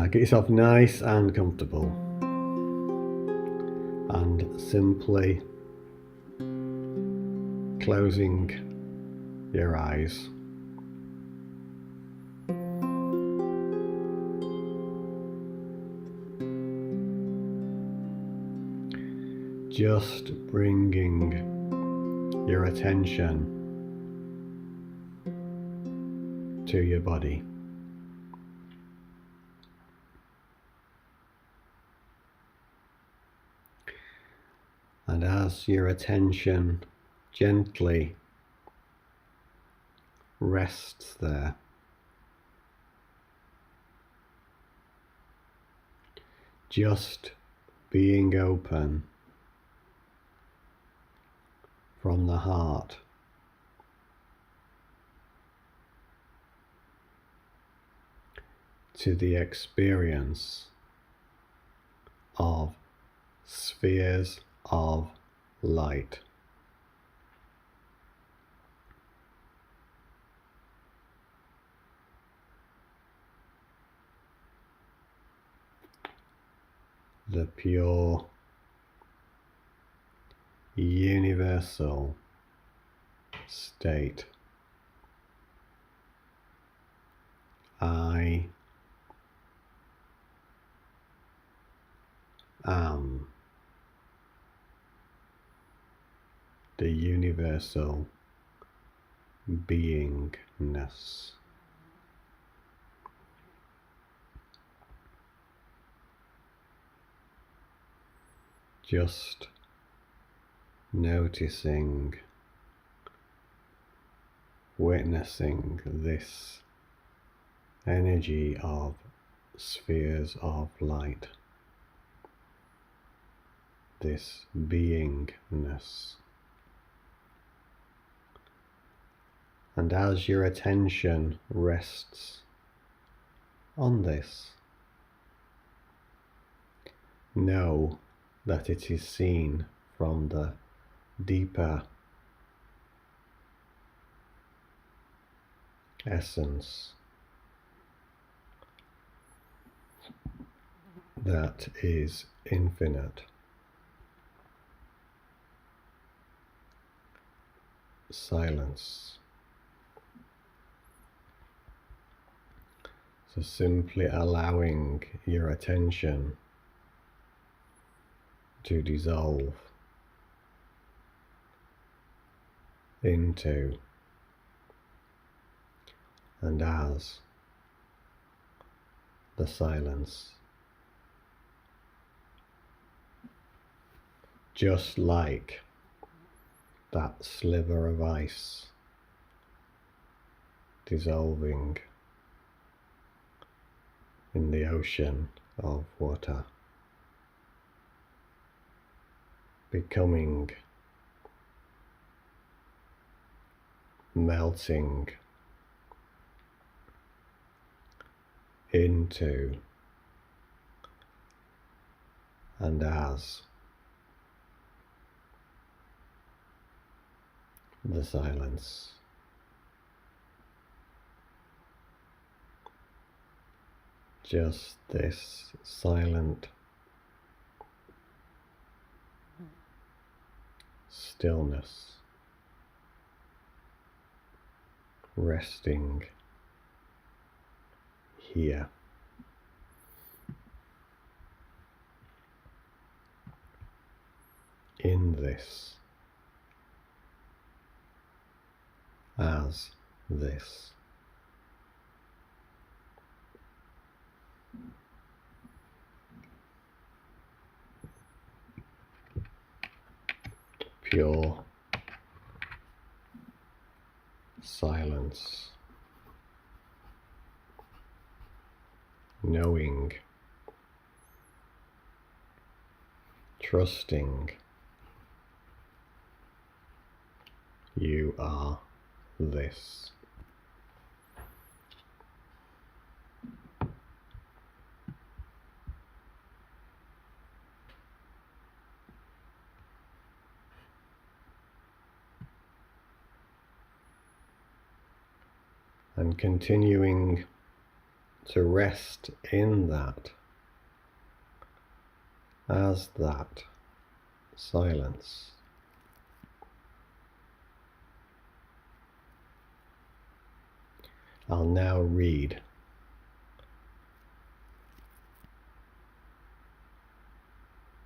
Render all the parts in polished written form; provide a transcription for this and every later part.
Get yourself nice and comfortable, and simply closing your eyes. Just bringing your attention to your body. And as your attention gently rests there, just being open from the heart to the experience of spheres of light. The pure, universal state. I am the universal beingness. Just noticing, witnessing this energy of spheres of light, this beingness. And as your attention rests on this, know that it is seen from the deeper essence that is infinite. Silence. So simply allowing your attention to dissolve into and as the silence, just like that sliver of ice dissolving in the ocean of water, becoming, melting into and as the silence. Just this silent stillness, resting here. In this, as this. Pure silence, knowing, trusting you are this. And continuing to rest in that, as that silence. I'll now read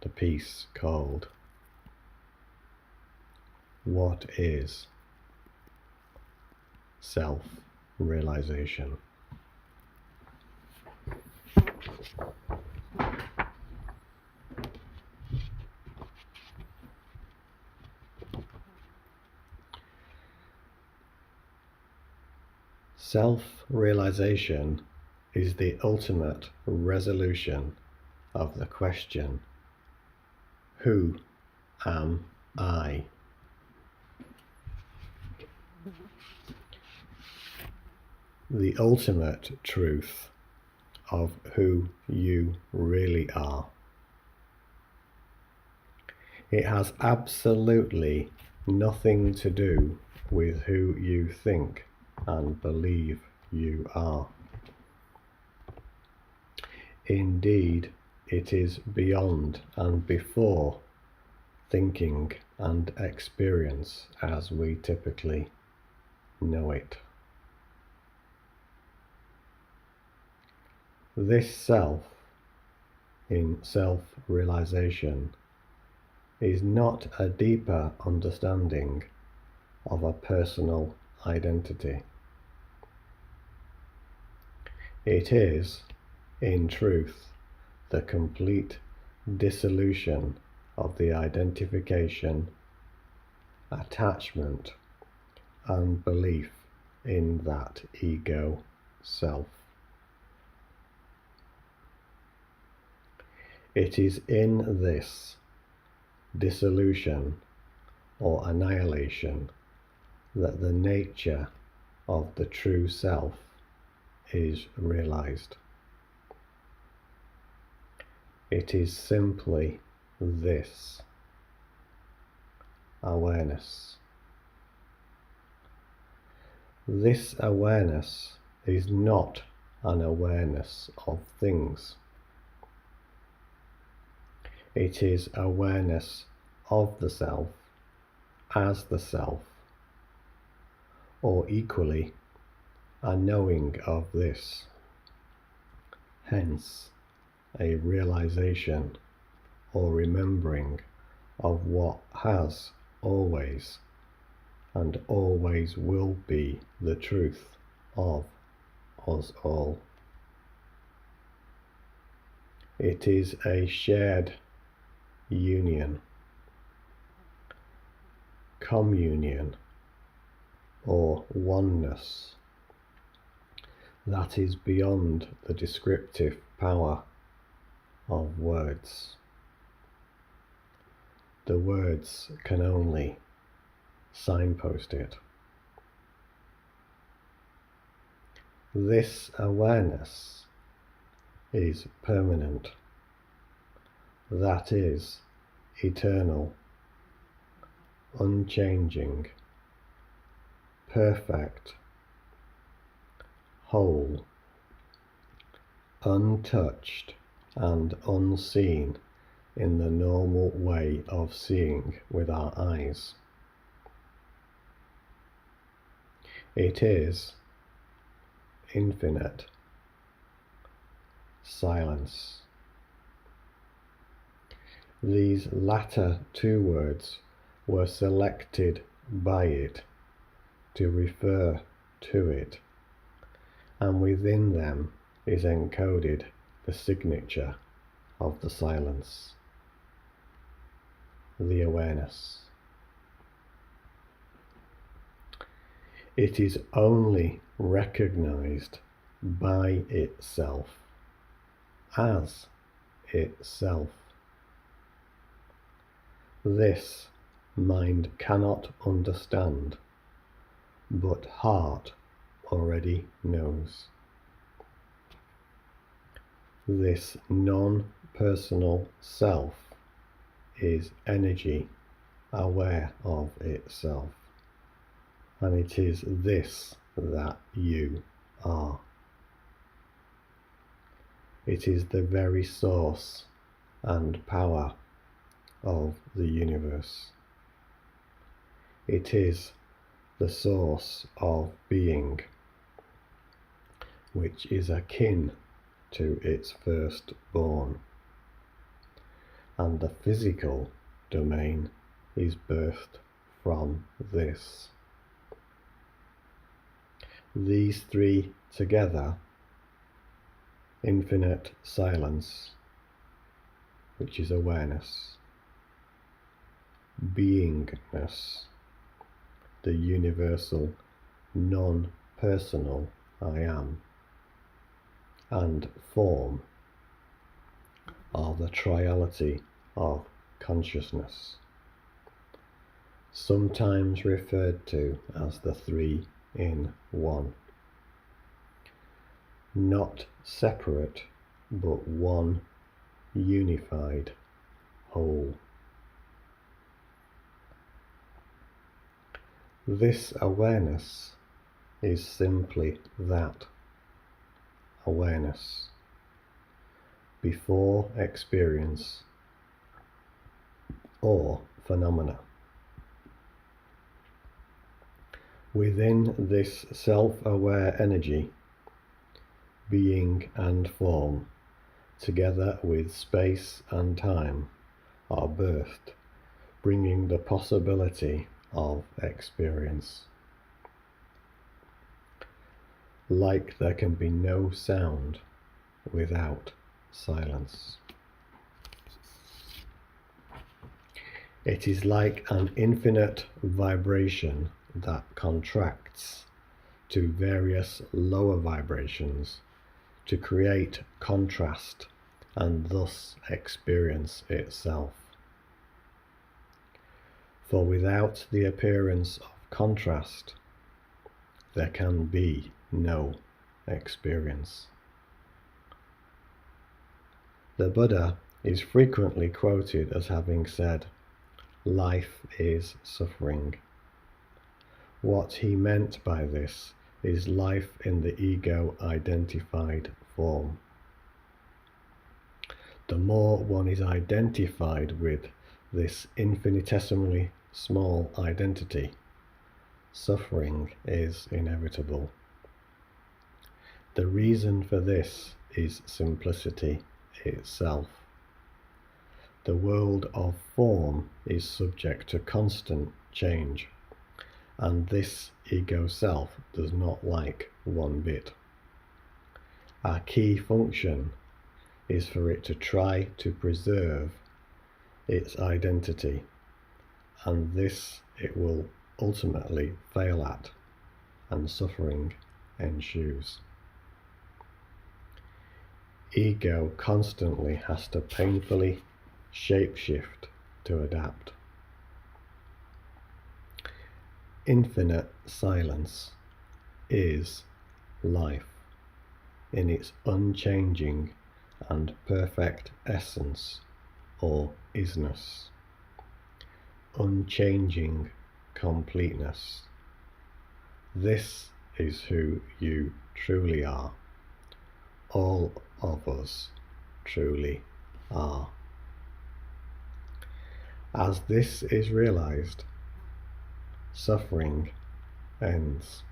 the piece called What is Self Realization? Self-realization is the ultimate resolution of the question, who am I? The ultimate truth of who you really are. It has absolutely nothing to do with who you think and believe you are. Indeed, it is beyond and before thinking and experience as we typically know it. This self, in self-realization, is not a deeper understanding of a personal identity. It is, in truth, the complete dissolution of the identification, attachment, and belief in that ego self. It is in this dissolution or annihilation that the nature of the true self is realized. It is simply this awareness. This awareness is not an awareness of things. It is awareness of the self as the self, or equally, a knowing of this. Hence, a realization or remembering of what has always and always will be the truth of us all. It is a shared union, communion, or oneness that is beyond the descriptive power of words. The words can only signpost it. This awareness is permanent, that is, eternal, unchanging, perfect, whole, untouched and unseen in the normal way of seeing with our eyes. It is infinite silence. These latter two words were selected by it to refer to it, and within them is encoded the signature of the silence, the awareness. It is only recognized by itself as itself. This mind cannot understand, but heart already knows. This non-personal self is energy aware of itself, and it is this that you are. It is the very source and power of the universe. It is the source of being, which is akin to its firstborn, and the physical domain is birthed from this. These three together, infinite silence, which is awareness, beingness, the universal, non-personal I am, and form are the triality of consciousness, sometimes referred to as the three in one. Not separate, but one unified whole. This awareness is simply that awareness, before experience or phenomena. Within this self-aware energy, being and form, together with space and time, are birthed, bringing the possibility of experience. Like there can be no sound without silence. It is like an infinite vibration that contracts to various lower vibrations to create contrast and thus experience itself. For without the appearance of contrast, there can be no experience. The Buddha is frequently quoted as having said, "Life is suffering." What he meant by this is life in the ego-identified form. The more one is identified with this infinitesimally small identity, suffering is inevitable. The reason for this is simplicity itself. The world of form is subject to constant change, and this ego self does not like one bit. Our key function is for it to try to preserve its identity, and this it will ultimately fail at, and suffering ensues. Ego constantly has to painfully shapeshift to adapt. Infinite silence is life in its unchanging and perfect essence or isness, unchanging completeness. This is who you truly are. All of us truly are. As this is realized, suffering ends.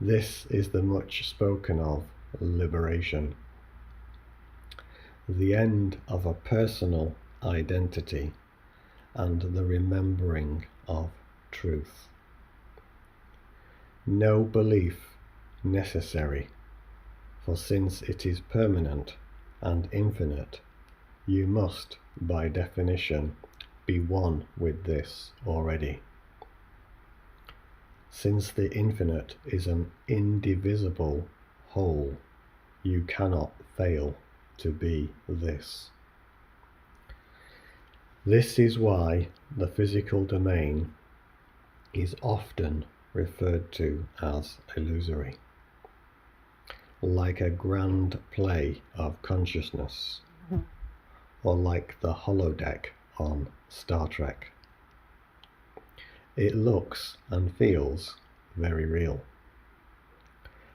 This is the much spoken of liberation, the end of a personal identity and the remembering of truth. No belief necessary, for since it is permanent and infinite, you must, by definition, be one with this already. Since the infinite is an indivisible whole, you cannot fail to be this. This is why the physical domain is often referred to as illusory, like a grand play of consciousness, or like the holodeck on Star Trek. It looks and feels very real.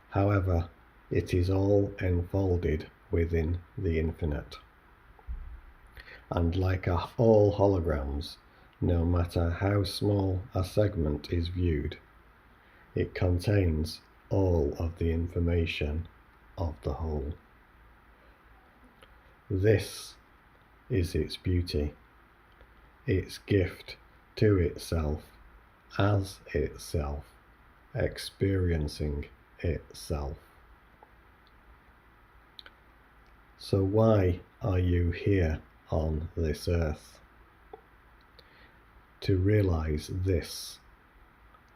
However, It is all enfolded within the infinite. And like all holograms, no matter how small a segment is viewed, it contains all of the information of the whole. This is its beauty, its gift to itself, as itself, experiencing itself. So why are you here on this earth? To realize this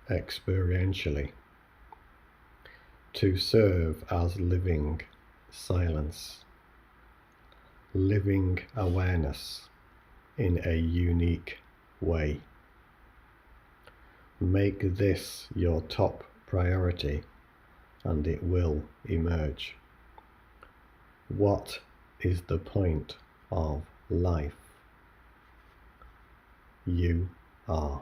experientially, to serve as living silence, living awareness in a unique way. Make this your top priority and it will emerge. What is the point of life? You are.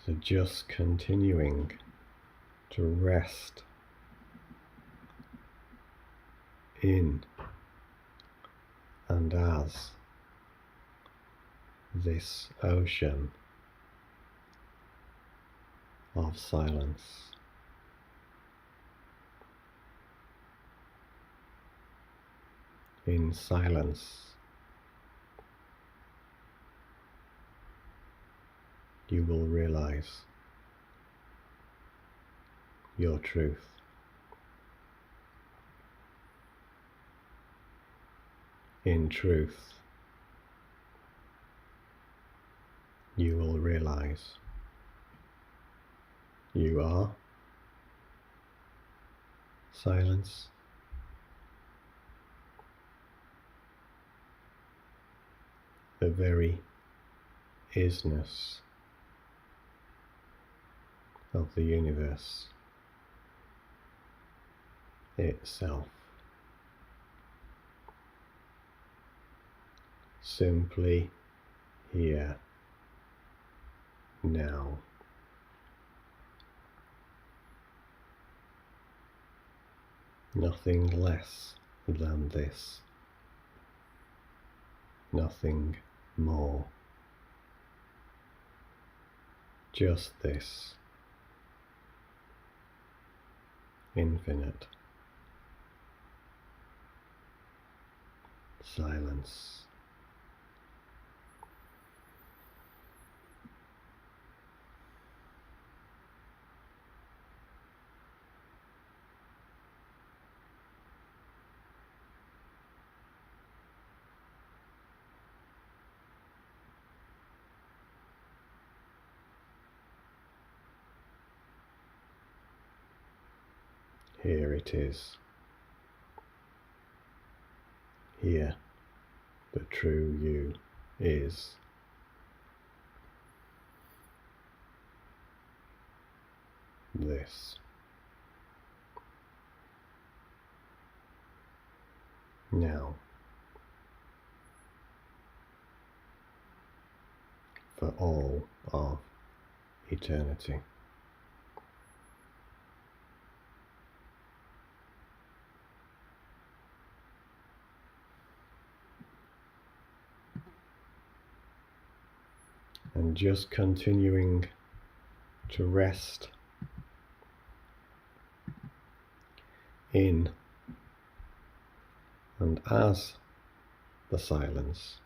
So just continuing to rest in and as this ocean of silence. In silence, you will realize your truth. In truth, you will realize you are silence. The very isness of the universe itself. Simply here, now. Nothing less than this. Nothing more. Just this. Infinite. Silence. Here it is. Here the true you is. This. Now. For all of eternity. And just continuing to rest in and as the silence.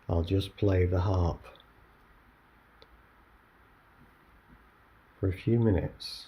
I'll just play the harp for a few minutes.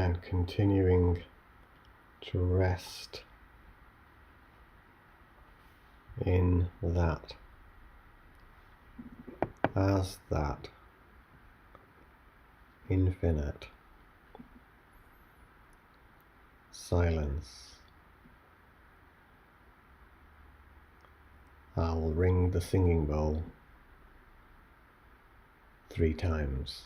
and continuing to rest in that, as that infinite silence. I'll ring the singing bowl 3 times.